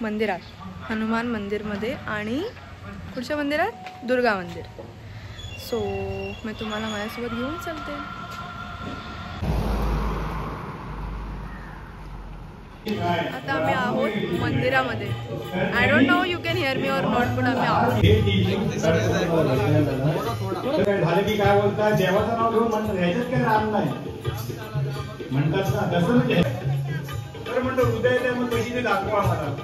मंदिरात, हनुमान मंदिरमध्ये आणि पुढच्या मंदिरात दुर्गा मंदिर. सो मी तुम्हाला माझ्यासोबत घेऊन चालते. आता आम्ही आहोत मंदिरामध्ये. I don't know you can hear me or not, पण आम्ही आहोत. झालं की काय बोलतात, देवाचं नाव घेऊन म्हणतात ह्याच्यात काय राम नाही म्हणतात ना, तसं म्हणजे तर म्हणतो हृदय ते मग कशी ते दाखवा मला.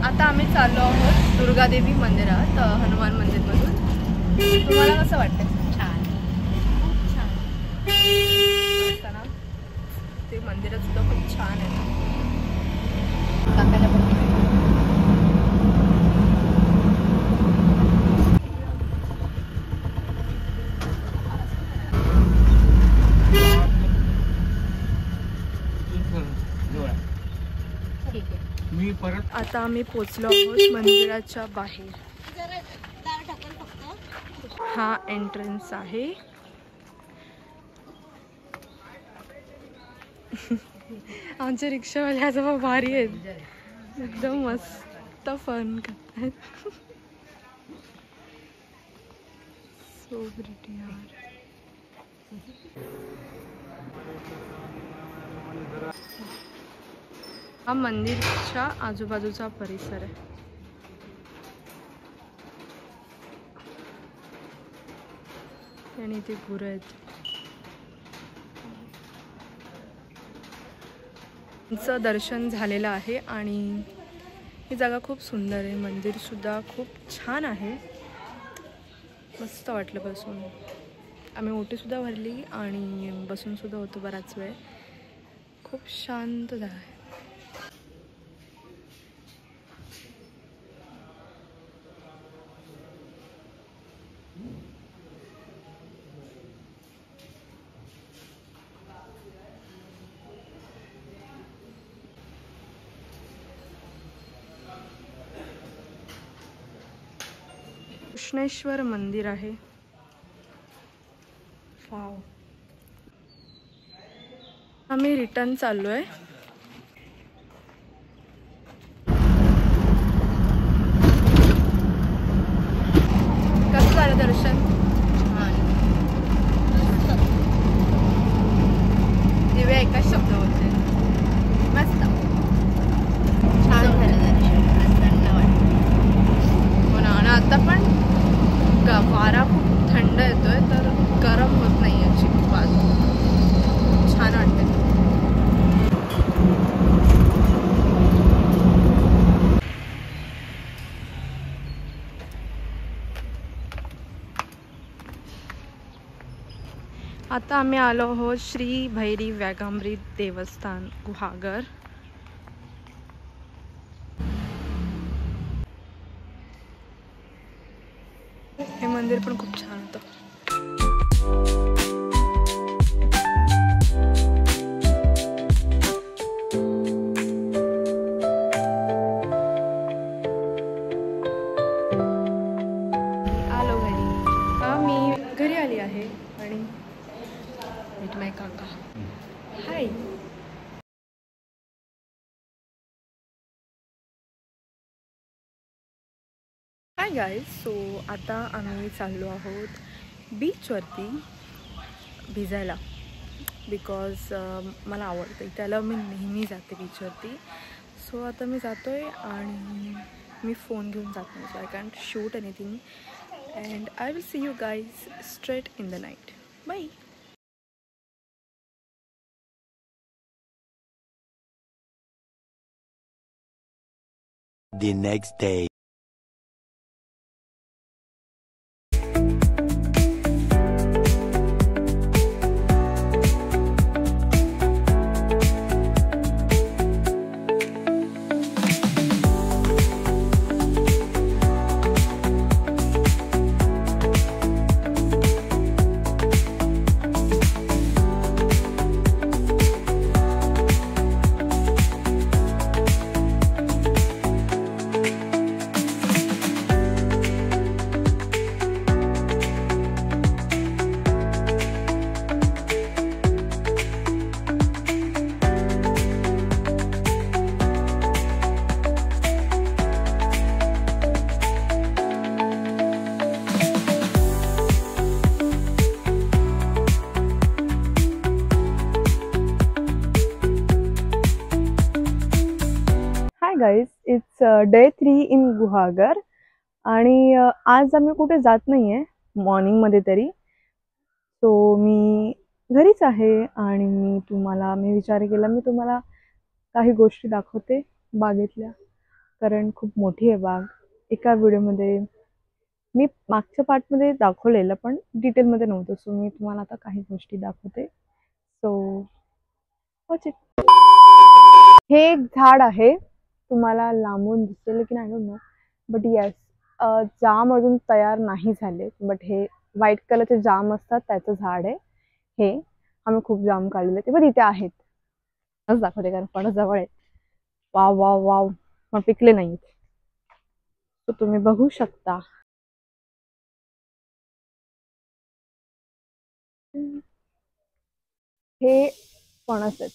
आता आम्ही चाललो आहोत दुर्गादेवी मंदिरात, हनुमान मंदिरमधून. तुम्हाला कसं वाटतं? छान, खूप छान असतं ना ते मंदिरात सुद्धा, खूप छान आहे. आता आम्ही पोचलो आहोत मंदिराच्या बाहेर. हा एंट्रन्स आहे. आमचे रिक्षावाले आजोबा भारी आहेत, एकदम मस्त फन करतात. सो प्रिटी यार. हा मंदिरच्या आजूबाजूचा परिसर आहे. आणि इथे गुरं आहेत. त्यांचं दर्शन झालेलं आहे आणि ही जागा खूप सुंदर आहे. मंदिर सुद्धा खूप छान आहे. मस्त वाटलं बसून. आम्ही ओटी सुद्धा भरली आणि बसून सुद्धा होतो बराच वेळ. खूप शांत जागा आहे. कृष्णेश्वर मंदिर आहे. वाव. आम्ही रिटर्न चाललोय. कसं झालं दर्शन? दिव्या एकाच शब्द होते. मस्त छान झालं दर्शन. हो ना. आणि आता पण वारा खूप थंड येतोय, तर गरम होत नाही याची बात. छान वाटते. आता आम्ही आलो आहोत श्री भैरी व्यागांबरी देवस्थान गुहागर. हे मंदिर पण खूप छान होतं. आलो घरी. मी घरी आली आहे आणि मीट माय काका. हाय. Hi guys. सो आता आम्ही चाललो आहोत बीचवरती भिजायला. बिकॉज मला आवडतं, त्याला मी नेहमी जाते बीचवरती. सो आता मी जातो आहे आणि मी फोन घेऊन जात नाही. So I can't shoot anything and I will see you guys straight in the night. Bye. The next day. Guys, it's day 3 इन गुहागर आणि आज आम्ही कुठे जात नाही आहे मॉर्निंगमध्ये तरी. सो मी घरीच आहे आणि मी विचार केला मी तुम्हाला काही गोष्टी दाखवते बागेतल्या, कारण खूप मोठी आहे बाग. एका व्हिडिओमध्ये मी मागच्या पार्टमध्ये दाखवलेलं पण डिटेलमध्ये नव्हतं, सो मी तुम्हाला आता काही गोष्टी दाखवते. So watch it. हे एक झाड आहे, तुम्हाला लांबून दिसेल की नाही डोंट नो, बट येस जाम अजून तयार नाही झाले, बट हे व्हाईट कलरचे जाम असतात त्याचं झाड आहे हे. आम्ही खूप जाम काढलेले ते पण इथे आहेत. आज दाखवते कारण फणस जवळ आहे. वाव वाव वाव, पण पिकले नाहीत. तर तुम्ही बघू शकता. हे फणस आहेत.